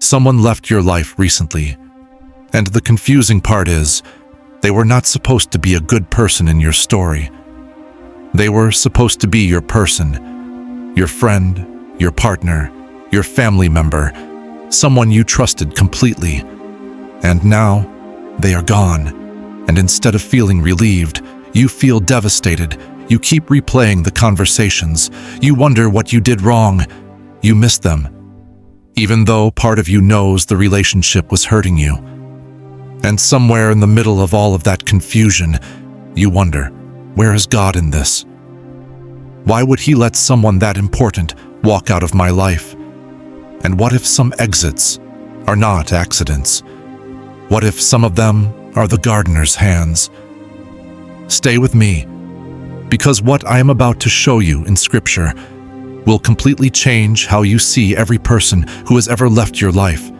Someone left your life recently, and the confusing part is, they were not supposed to be a good person in your story. They were supposed to be your person, your friend, your partner, your family member, someone you trusted completely. And now, they are gone. And instead of feeling relieved, you feel devastated. You keep replaying the conversations. You wonder what you did wrong. You miss them, even though part of you knows the relationship was hurting you. And somewhere in the middle of all of that confusion, you wonder, where is God in this? Why would He let someone that important walk out of my life? And what if some exits are not accidents? What if some of them are the gardener's hands? Stay with me, because what I am about to show you in Scripture will completely change how you see every person who has ever left your life,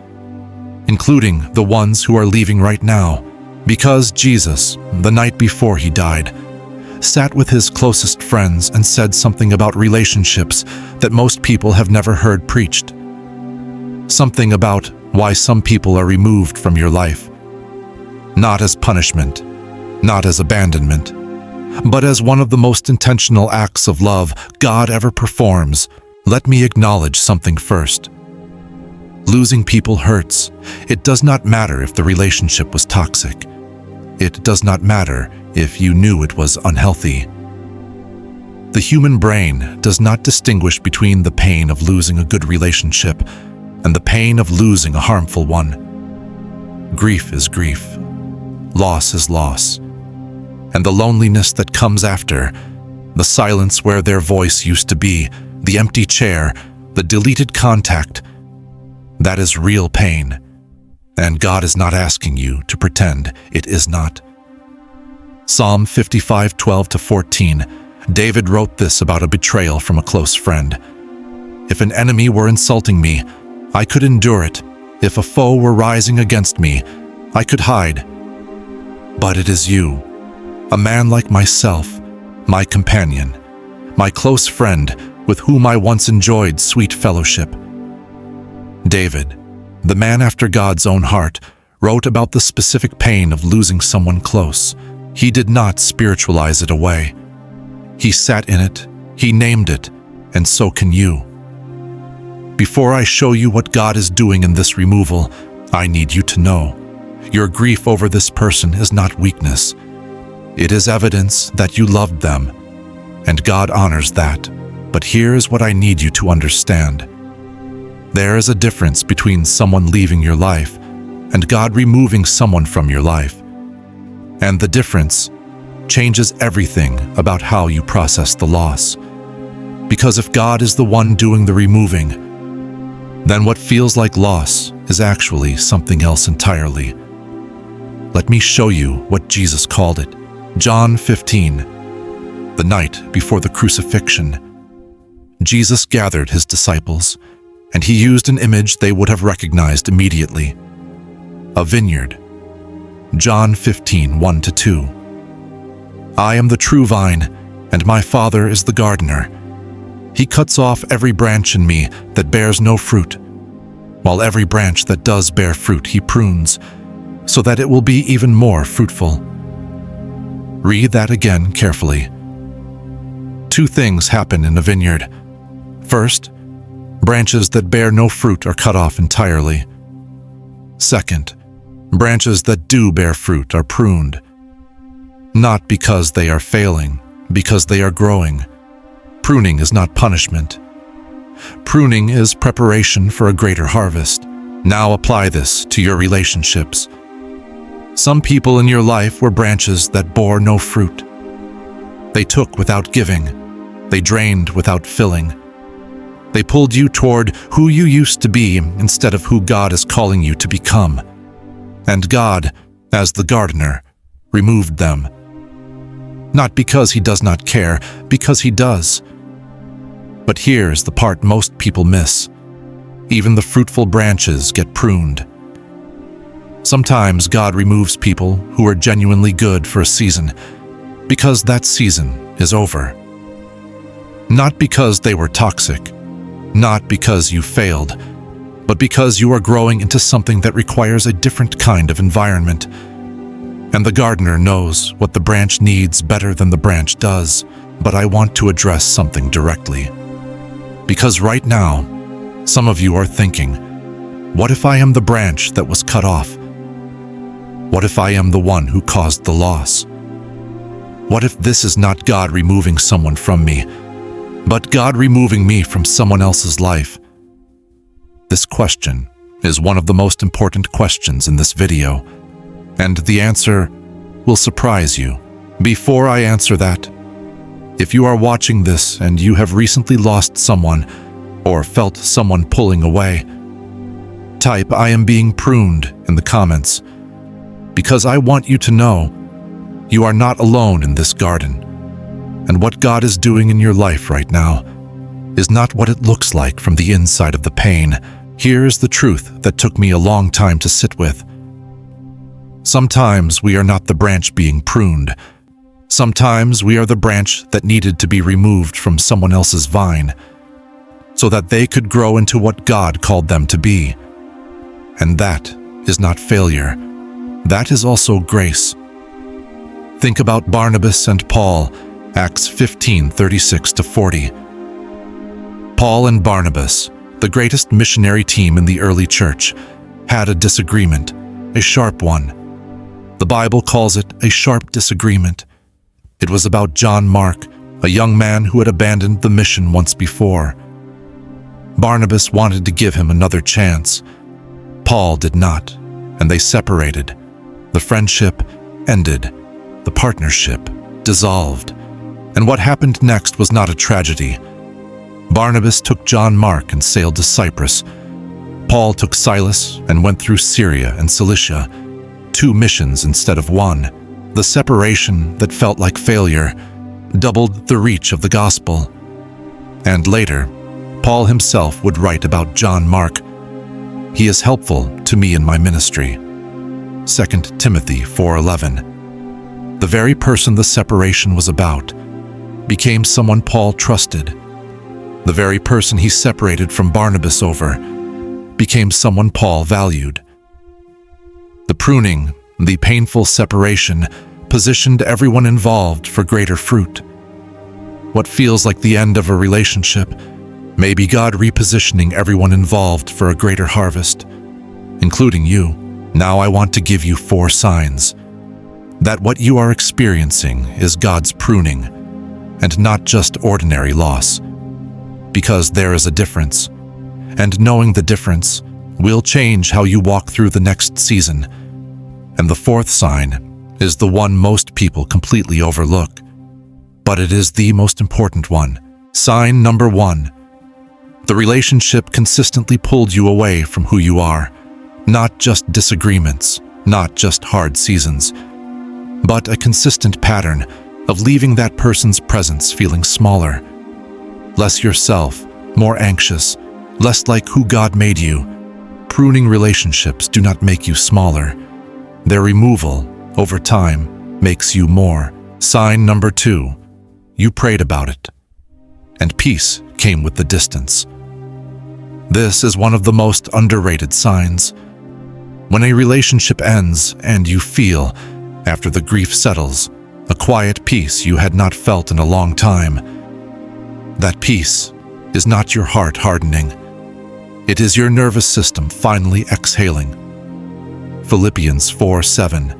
including the ones who are leaving right now. Because Jesus, the night before He died, sat with His closest friends and said something about relationships that most people have never heard preached. Something about why some people are removed from your life. Not as punishment, not as abandonment, but as one of the most intentional acts of love God ever performs. Let me acknowledge something first. Losing people hurts. It does not matter if the relationship was toxic. It does not matter if you knew it was unhealthy. The human brain does not distinguish between the pain of losing a good relationship and the pain of losing a harmful one. Grief is grief. Loss is loss. And the loneliness that comes after, the silence where their voice used to be, the empty chair, the deleted contact, that is real pain. And God is not asking you to pretend it is not. Psalm 55:12-14, David wrote this about a betrayal from a close friend. If an enemy were insulting me, I could endure it. If a foe were rising against me, I could hide. But it is you, a man like myself, my companion, my close friend with whom I once enjoyed sweet fellowship. David, the man after God's own heart, wrote about the specific pain of losing someone close. He did not spiritualize it away. He sat in it, he named it, and so can you. Before I show you what God is doing in this removal, I need you to know, your grief over this person is not weakness. It is evidence that you loved them, and God honors that. But here is what I need you to understand. There is a difference between someone leaving your life and God removing someone from your life. And the difference changes everything about how you process the loss. Because if God is the one doing the removing, then what feels like loss is actually something else entirely. Let me show you what Jesus called it. John 15, the night before the crucifixion. Jesus gathered His disciples, and He used an image they would have recognized immediately. A vineyard. John 15, 1-2. I am the true vine, and my Father is the gardener. He cuts off every branch in me that bears no fruit, while every branch that does bear fruit He prunes, so that it will be even more fruitful. Read that again carefully. Two things happen in a vineyard. First, branches that bear no fruit are cut off entirely. Second, branches that do bear fruit are pruned. Not because they are failing, because they are growing. Pruning is not punishment. Pruning is preparation for a greater harvest. Now apply this to your relationships. Some people in your life were branches that bore no fruit. They took without giving. They drained without filling. They pulled you toward who you used to be instead of who God is calling you to become. And God, as the gardener, removed them. Not because He does not care, because He does. But here's the part most people miss. Even the fruitful branches get pruned. Sometimes God removes people who are genuinely good for a season, because that season is over. Not because they were toxic, not because you failed, but because you are growing into something that requires a different kind of environment. And the gardener knows what the branch needs better than the branch does. But I want to address something directly. Because right now, some of you are thinking, what if I am the branch that was cut off? What if I am the one who caused the loss? What if this is not God removing someone from me, but God removing me from someone else's life? This question is one of the most important questions in this video, and the answer will surprise you. Before I answer that, if you are watching this and you have recently lost someone or felt someone pulling away, type "I am being pruned" in the comments, because I want you to know you are not alone in this garden, and what God is doing in your life right now is not what it looks like from the inside of the pain. Here's the truth that took me a long time to sit with. Sometimes we are not the branch being pruned. Sometimes we are the branch that needed to be removed from someone else's vine so that they could grow into what God called them to be. And that is not failure. That is also grace. Think about Barnabas and Paul, Acts 15:36-40. Paul and Barnabas, the greatest missionary team in the early church, had a disagreement, a sharp one. The Bible calls it a sharp disagreement. It was about John Mark, a young man who had abandoned the mission once before. Barnabas wanted to give him another chance. Paul did not, and they separated. The friendship ended. The partnership dissolved. And what happened next was not a tragedy. Barnabas took John Mark and sailed to Cyprus. Paul took Silas and went through Syria and Cilicia, 2 missions instead of 1. The separation that felt like failure doubled the reach of the gospel. And later, Paul himself would write about John Mark. He is helpful to me in my ministry. 2 Timothy 4:11. The very person the separation was about became someone Paul trusted. The very person he separated from Barnabas over became someone Paul valued. The pruning, the painful separation, positioned everyone involved for greater fruit. What feels like the end of a relationship may be God repositioning everyone involved for a greater harvest, including you. Now I want to give you 4 signs that what you are experiencing is God's pruning and not just ordinary loss. Because there is a difference, and knowing the difference will change how you walk through the next season. And the 4th sign is the one most people completely overlook, but it is the most important one. Sign number 1. The relationship consistently pulled you away from who you are. Not just disagreements, not just hard seasons, but a consistent pattern of leaving that person's presence feeling smaller, less yourself, more anxious, less like who God made you. Pruning relationships do not make you smaller. Their removal, over time, makes you more. Sign number 2. You prayed about it, and peace came with the distance. This is one of the most underrated signs. When a relationship ends and you feel, after the grief settles, a quiet peace you had not felt in a long time. That peace is not your heart hardening. It is your nervous system finally exhaling. Philippians 4:7.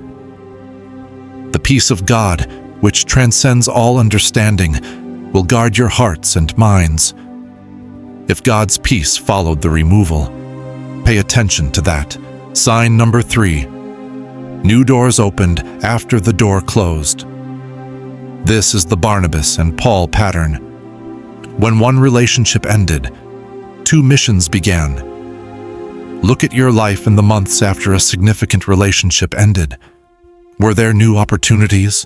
The peace of God, which transcends all understanding, will guard your hearts and minds. If God's peace followed the removal, pay attention to that. Sign number 3. New doors opened after the door closed. This is the Barnabas and Paul pattern. When one relationship ended, 2 missions began. Look at your life in the months after a significant relationship ended. Were there new opportunities,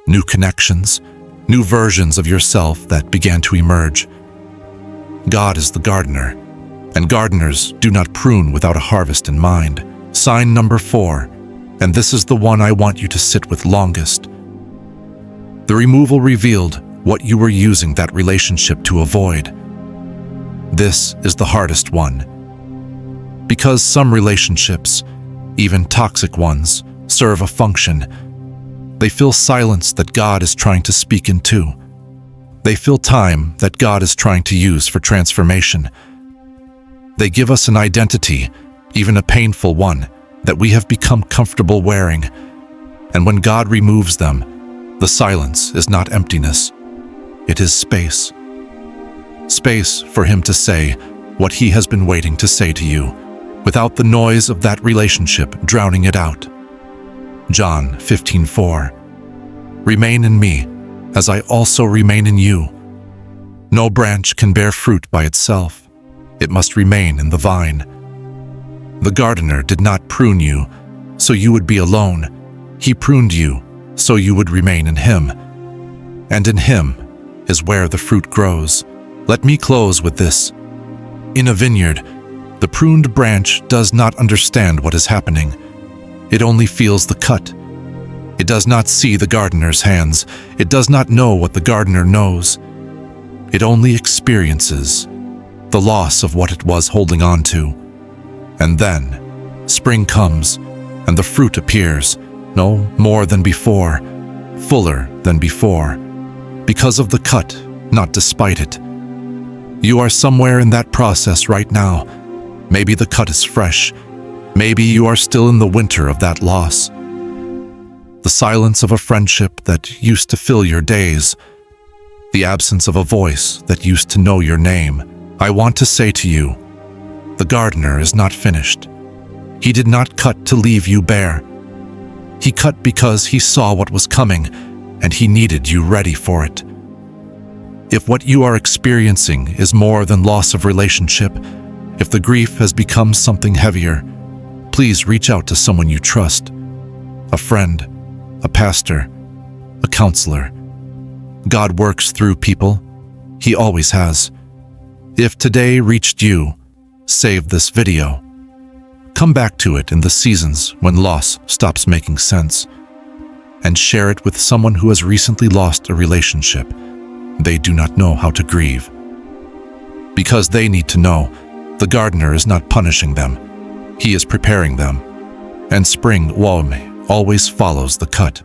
new connections, new versions of yourself that began to emerge? God is the gardener, and gardeners do not prune without a harvest in mind. Sign number 4, and this is the one I want you to sit with longest. The removal revealed what you were using that relationship to avoid. This is the hardest one. Because some relationships, even toxic ones, serve a function. They fill silence that God is trying to speak into. They fill time that God is trying to use for transformation. They give us an identity, even a painful one, that we have become comfortable wearing. And when God removes them, the silence is not emptiness. It is space. Space for Him to say what He has been waiting to say to you, without the noise of that relationship drowning it out. John 15:4. Remain in me, as I also remain in you. No branch can bear fruit by itself. It must remain in the vine. The gardener did not prune you so you would be alone. He pruned you so you would remain in Him. And in Him is where the fruit grows. Let me close with this. In a vineyard, the pruned branch does not understand what is happening. It only feels the cut. It does not see the gardener's hands. It does not know what the gardener knows. It only experiences the loss of what it was holding on to. And then, spring comes, and the fruit appears, no more than before, fuller than before, because of the cut, not despite it. You are somewhere in that process right now. Maybe the cut is fresh. Maybe you are still in the winter of that loss. The silence of a friendship that used to fill your days. The absence of a voice that used to know your name. I want to say to you, the gardener is not finished. He did not cut to leave you bare. He cut because He saw what was coming, and He needed you ready for it. If what you are experiencing is more than loss of relationship, if the grief has become something heavier, please reach out to someone you trust. A friend, a pastor, a counselor. God works through people. He always has. If today reached you, save this video. Come back to it in the seasons when loss stops making sense, and share it with someone who has recently lost a relationship. They do not know how to grieve. Because they need to know, the gardener is not punishing them. He is preparing them. And spring always follows the cut.